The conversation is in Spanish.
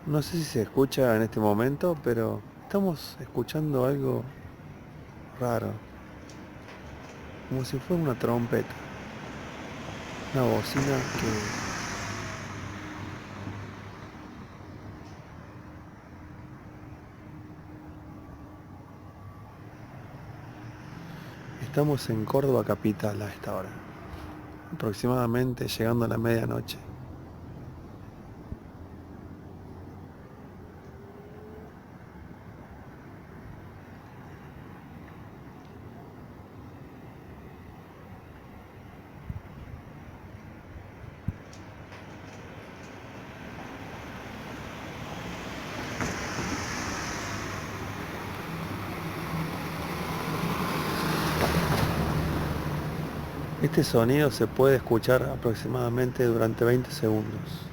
No sé si se escucha en este momento, pero estamos escuchando algo raro, como si fuera una trompeta, una bocina que estamos en Córdoba capital a esta hora, aproximadamente llegando a la medianoche. Este sonido se puede escuchar aproximadamente durante 20 segundos.